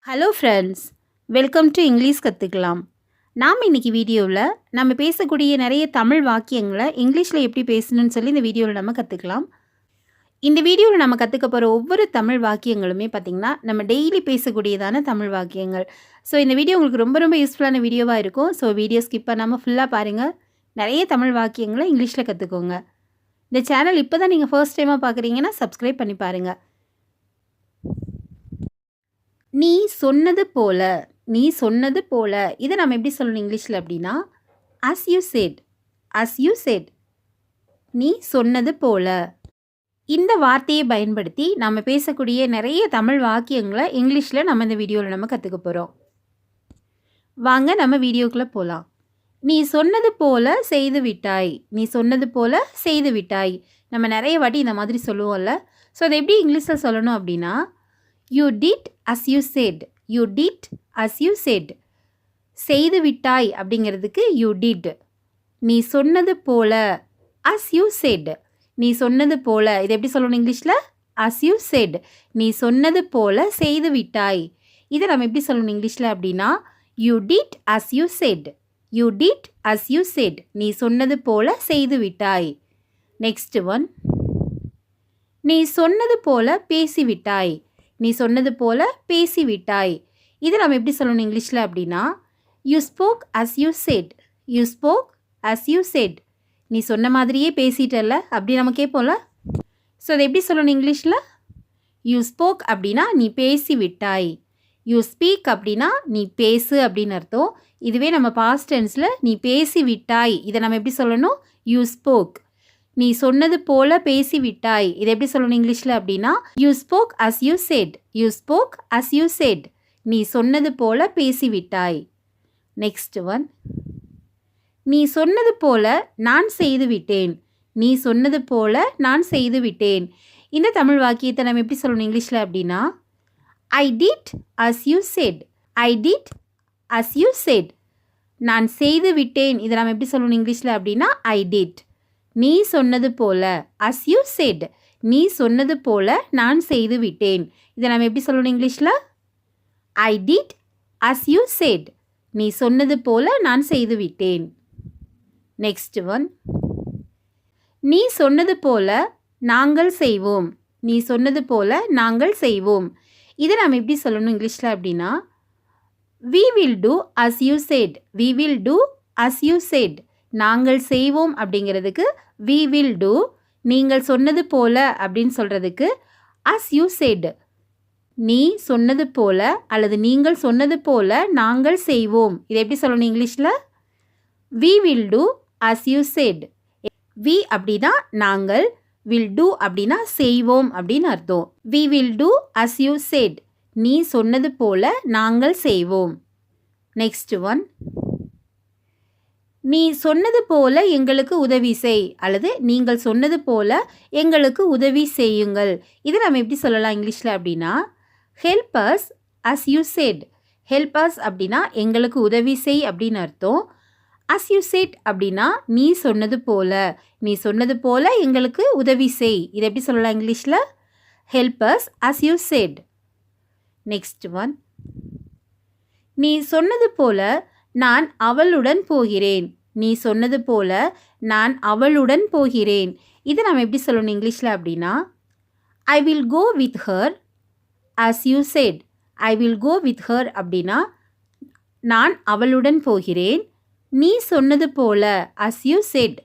Hello friends, welcome to English கற்றுக்கலாம். நாம் இன்றைக்கி வீடியோவில் நம்ம பேசக்கூடிய நிறைய தமிழ் வாக்கியங்களை இங்கிலீஷில் எப்படி பேசணும்னு சொல்லி இந்த வீடியோவில் நம்ம கற்றுக்கலாம். இந்த வீடியோவில் நம்ம கற்றுக்க போகிற ஒவ்வொரு தமிழ் வாக்கியங்களுமே பார்த்திங்கன்னா நம்ம டெய்லி பேசக்கூடியதான தமிழ் வாக்கியங்கள். ஸோ இந்த வீடியோ உங்களுக்கு ரொம்ப ரொம்ப யூஸ்ஃபுல்லான வீடியோவாக இருக்கும். ஸோ வீடியோ ஸ்கிப் பண்ணாமல் ஃபுல்லாக பாருங்கள். நிறைய தமிழ் வாக்கியங்களை இங்கிலீஷில் கற்றுக்கோங்க. இந்த சேனல் இப்போ தான் நீங்கள் ஃபர்ஸ்ட் டைமாக பார்க்குறீங்கன்னா சப்ஸ்கிரைப் பண்ணி பாருங்கள். நீ சொன்னது போல, நீ சொன்னது போல, இதை நம்ம எப்படி சொல்லணும் இங்கிலீஷில் அப்படின்னா as you said, as you said, நீ சொன்னது போல. இந்த வார்த்தையை பயன்படுத்தி நம்ம பேசக்கூடிய நிறைய தமிழ் வாக்கியங்களை இங்கிலீஷில் நம்ம இந்த வீடியோவில் நம்ம கற்றுக்க போகிறோம். வாங்க நம்ம வீடியோக்குள்ளே போகலாம். நீ சொன்னது போல செய்து விட்டாய், நீ சொன்னது போல செய்து விட்டாய். நம்ம நிறைய வாட்டி இந்த மாதிரி சொல்லுவோம்ல. ஸோ அதை எப்படி இங்கிலீஷில் சொல்லணும் அப்படின்னா you did as you said, you did as you said. செய்து விட்டாய் அப்படிங்கிறதுக்கு you did. நீ சொன்னது போல as you said, நீ சொன்னது போல. இது எப்படி சொல்லணும் இங்கிலீஷில் as you said, நீ சொன்னது போல செய்து விட்டாய். இதை நம்ம எப்படி சொல்லணும் இங்கிலீஷில் அப்படின்னா you did as you said, you did as you said, நீ சொன்னது போல செய்து விட்டாய். நெக்ஸ்ட் ஒன், நீ சொன்னது போல பேசிவிட்டாய், நீ சொன்னது போல பேசிவிட்டாய். இதை நம்ம எப்படி சொல்லணும் இங்கிலீஷில் அப்படின்னா you spoke as you said, you spoke as you said, நீ சொன்ன மாதிரியே பேசிட்டல்ல அப்படி நம்ம கேட்போம்ல. ஸோ அதை எப்படி சொல்லணும் இங்கிலீஷில் யூ ஸ்போக் அப்படின்னா நீ பேசி விட்டாய், யூ ஸ்பீக் அப்படின்னா நீ பேசு அப்படின்னு அர்த்தம். இதுவே நம்ம பாஸ்ட் டென்ஸில் நீ பேசி விட்டாய், இதை நம்ம எப்படி சொல்லணும் யூ ஸ்போக். நீ சொன்னது போல பேசிவிட்டாய், இதை எப்படி சொல்லணும் இங்கிலீஷில் அப்படின்னா you spoke as you said, you spoke as you said, நீ சொன்னது போல பேசிவிட்டாய். நெக்ஸ்ட் ஒன், நீ சொன்னது போல நான் செய்து விட்டேன், நீ சொன்னது போல நான் செய்து விட்டேன். இந்த தமிழ் வாக்கியத்தை நம்ம எப்படி சொல்லணும் இங்கிலீஷில் அப்படின்னா I did as you said, I did as you said, நான் செய்து விட்டேன். இதை நம்ம எப்படி சொல்லணும் இங்கிலீஷில் அப்படின்னா ஐ டிட். நீ சொன்னது போல அஸ் யூ செட், நீ சொன்னது போல நான் செய்து விட்டேன். இதை நம்ம எப்படி சொல்லணும் இங்கிலீஷில் I did as you said, நீ சொன்னது போல நான் செய்து விட்டேன். நெக்ஸ்ட் ஒன், நீ சொன்னது போல நாங்கள் செய்வோம், நீ சொன்னது போல நாங்கள் செய்வோம். இதை நம்ம எப்படி சொல்லணும் இங்கிலீஷில் அப்படின்னா we will do as you said, we will do as you said, நாங்கள் செய்வோம் அப்படிங்கிறதுக்கு we will do, நீங்கள் சொன்னது போல அப்படின்னு சொல்கிறதுக்கு as you said, நீ சொன்னது போல அல்லது நீங்கள் சொன்னது போல நாங்கள் செய்வோம். இதை எப்படி சொல்லணும் இங்கிலீஷில் we will do as you said. we அப்படின்னா நாங்கள், will do அப்படின்னா செய்வோம் அப்படின்னு அர்த்தம். we will do as you said, நீ சொன்னது போல நாங்கள் செய்வோம். நெக்ஸ்ட் ஒன், நீ சொன்னது போல எங்களுக்கு உதவி செய் அல்லது நீங்கள் சொன்னது போல எங்களுக்கு உதவி செய்யுங்கள். இதை நம்ம எப்படி சொல்லலாம் இங்கிலீஷில் அப்படின்னா help us as you said, help us அப்படின்னா எங்களுக்கு உதவி செய் அப்படின்னு அர்த்தம். அஸ் யூ செட் அப்படின்னா நீ சொன்னது போல, நீ சொன்னது போல எங்களுக்கு உதவி செய். இதை எப்படி சொல்லலாம் இங்கிலீஷில் help us as you said. Next one, நீ சொன்னது போல நான் அவளுடன் போகிறேன், நீ சொன்னது போல நான் அவளுடன் போகிறேன். இதை நம்ம எப்படி சொல்லணும் இங்கிலீஷில் அப்படின்னா I will go with her as you said, I will go with her அப்படின்னா நான் அவளுடன் போகிறேன். நீ சொன்னது போல அஸ் யூ செட்,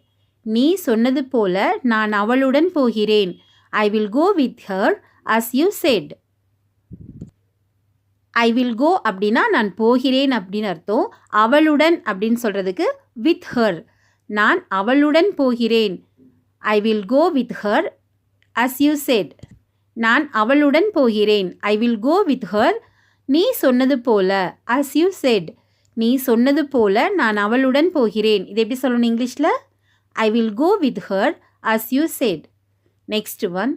நீ சொன்னது போல நான் அவளுடன் போகிறேன். I will go with her as you said. I will go அப்படின்னா நான் போகிறேன் அப்படின்னு அர்த்தம். அவளுடன் அப்படின்னு சொல்கிறதுக்கு வித் ஹர், நான் அவளுடன் போகிறேன். I will go with her as you said, நான் அவளுடன் போகிறேன். I will go with her, நீ சொன்னது போல அஸ் யூ செட், நீ சொன்னது போல நான் அவளுடன் போகிறேன். இதை எப்படி சொல்லணும் இங்கிலீஷில் I will go with her as you said. Next one,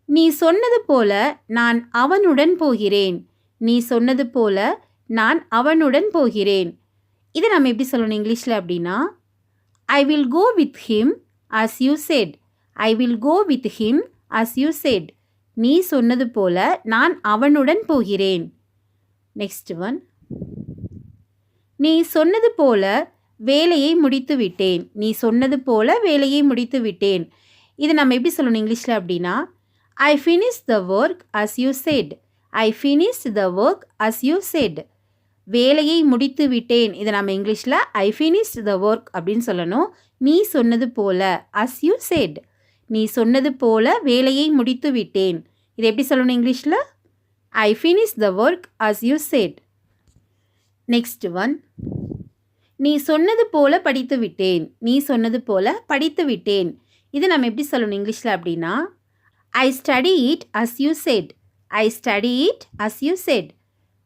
நீ சொன்னது போல நான் அவனுடன் போகிறேன், நீ சொன்னது போல நான் அவனுடன் போகிறேன். இதை நம்ம எப்படி சொல்லணும் இங்கிலீஷில் அப்படின்னா I will go with him as you said, I will go with him as you said, நீ சொன்னது போல நான் அவனுடன் போகிறேன். Next one. நீ சொன்னது போல வேலையை முடித்து விட்டேன். நீ சொன்னது போல வேலையை முடித்து விட்டேன். இது நம்ம எப்படி சொல்லணும் இங்கிலீஷில் அப்படின்னா, I finished the work as you said. I finished the work as you said. வேலையை முடித்து விட்டேன். இதை நம்ம இங்கிலீஷில் I finished the work அப்படின்னு சொல்லணும். நீ சொன்னது போல as you said. நீ சொன்னது போல வேலையை முடித்து விட்டேன். இதை எப்படி சொல்லணும் இங்கிலீஷில்? I finished the work as you said. Next one. நீ சொன்னது போல படித்து விட்டேன். நீ சொன்னது போல படித்து விட்டேன். இது நம்ம எப்படி சொல்லணும் இங்கிலீஷில் அப்படின்னா, I study it as you said. I study it as you said.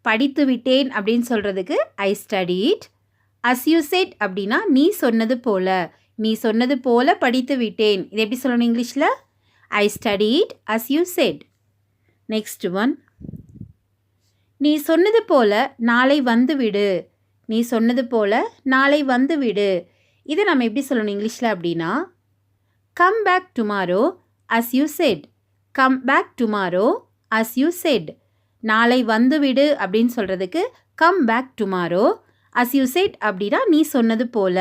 படித்து விட்டேன் அப்படின்னு சொல்கிறதுக்கு I study it. as you said அப்படின்னா நீ சொன்னது போல. நீ சொன்னது போல படித்து விட்டேன். இது எப்படி சொல்லணும் இங்கிலீஷில்? I study it as you said. Next one. நீ சொன்னது போல நாளை வந்து விடு. நீ சொன்னது போல நாளை வந்து விடு. இதை நம்ம எப்படி சொல்லணும் இங்கிலீஷில் அப்படின்னா, come back tomorrow as you said. come back tomorrow as you said. நாளை வந்து விடு அப்படின்னு சொல்கிறதுக்கு come back tomorrow. as you said அப்படின்னா நீ சொன்னது போல.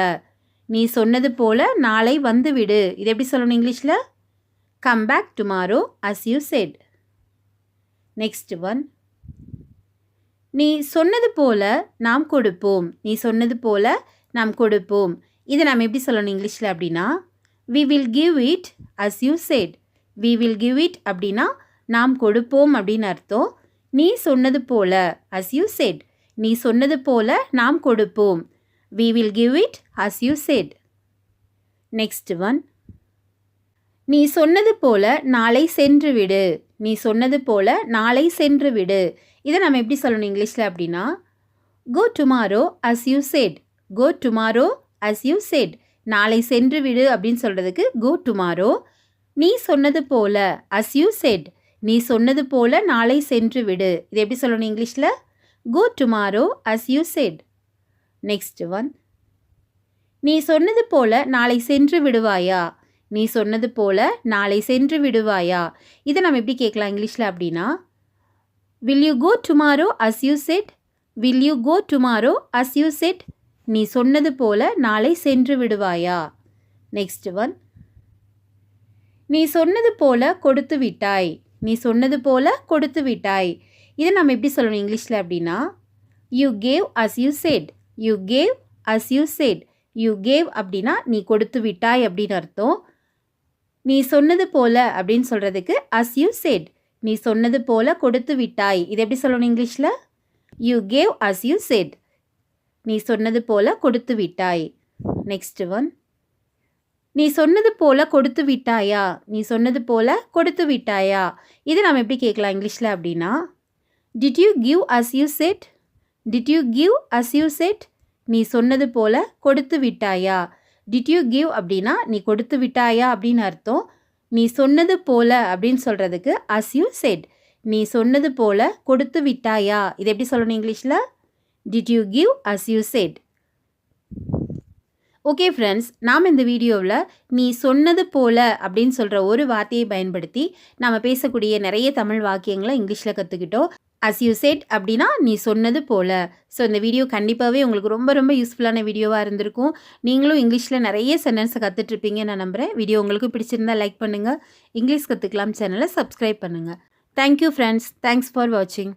நீ சொன்னது போல நாளை வந்து விடு. இது எப்படி சொல்லணும் இங்கிலீஷில்? come back tomorrow as you said. Next one. நீ சொன்னது போல நாம் கொடுப்போம். நீ சொன்னது போல நாம் கொடுப்போம். இதை நம்ம எப்படி சொல்லணும் இங்கிலீஷில் அப்படின்னா, we will give it as you said. we will give it அப்படின்னா நாம் கொடுப்போம் அப்படின்னு அர்த்தம். நீ சொன்னது போல as you said. நீ சொன்னது போல நாம் கொடுப்போம். we will give it as you said. Next one. நீ சொன்னது போல நாளை சென்று விடு. நீ சொன்னது போல நாளை சென்று விடு. இதை நம்ம எப்படி சொல்லணும் இங்கிலீஷில் அப்படின்னா, go tomorrow as you said. go tomorrow as you said. நாளை சென்று விடு அப்படின்னு சொல்கிறதுக்கு go tomorrow. நீ சொன்னது போல as you said. நீ சொன்னது போல நாளை சென்று விடு. இது எப்படி சொல்லணும் இங்கிலீஷில்? go tomorrow as you said. Next one. நீ சொன்னது போல நாளை சென்று விடுவாயா. நீ சொன்னது போல நாளை சென்று விடுவாயா. இதை நம்ம எப்படி கேட்கலாம் இங்கிலீஷில் அப்படின்னா, will you go tomorrow as you said. will you go tomorrow as you said. நீ சொன்னது போல நாளை சென்று விடுவாயா. Next one. நீ சொன்னது போல கொடுத்து விட்டாய். நீ சொன்னது போல கொடுத்து விட்டாய். இதை நம்ம எப்படி சொல்லணும் இங்கிலீஷில் அப்படின்னா, you gave as you said. you gave as you said. you gave அப்படின்னா நீ கொடுத்து விட்டாய் அப்படின்னு அர்த்தம். நீ சொன்னது போல அப்படின்னு சொல்கிறதுக்கு as you said. நீ சொன்னது போல கொடுத்து விட்டாய். இது எப்படி சொல்லணும் இங்கிலீஷில்? you gave as you said. நீ சொன்னது போல கொடுத்து விட்டாய். Next one. நீ சொன்னது போல கொடுத்து விட்டாயா. நீ சொன்னது போல கொடுத்து விட்டாயா. இதை நம்ம எப்படி கேட்கலாம் இங்கிலீஷில் அப்படின்னா, did you give as you said. did you give as you said. நீ சொன்னது போல கொடுத்து விட்டாயா. did you give அப்படின்னா நீ கொடுத்து விட்டாயா அப்படின்னு அர்த்தம். நீ சொன்னது போல அப்படின்னு சொல்கிறதுக்கு as you said. நீ சொன்னது போல கொடுத்து விட்டாயா. இது எப்படி சொல்லணும் இங்கிலீஷில்? did you give as you said. Okay friends, நாம் இந்த வீடியோவில் நீ சொன்னது போல அப்படின்னு சொல்கிற ஒரு வார்த்தையை பயன்படுத்தி நாம் பேசக்கூடிய நிறைய தமிழ் வாக்கியங்களை இங்கிலீஷில் கற்றுக்கிட்டோம். as you said அப்படின்னா நீ சொன்னது போல. ஸோ இந்த வீடியோ கண்டிப்பாகவே உங்களுக்கு ரொம்ப ரொம்ப யூஸ்ஃபுல்லான வீடியோவாக இருந்திருக்கும். நீங்களும் இங்கிலீஷில் நிறைய சென்டென்ஸை கற்றுட்ருப்பீங்க நான் நம்புகிறேன். வீடியோ உங்களுக்கு பிடிச்சிருந்தால் லைக் பண்ணுங்கள். இங்கிலீஷ் கற்றுக்கலாம் சேனலை சப்ஸ்கிரைப் பண்ணுங்கள். Thank you friends. தேங்க்ஸ் ஃபார் வாட்சிங்.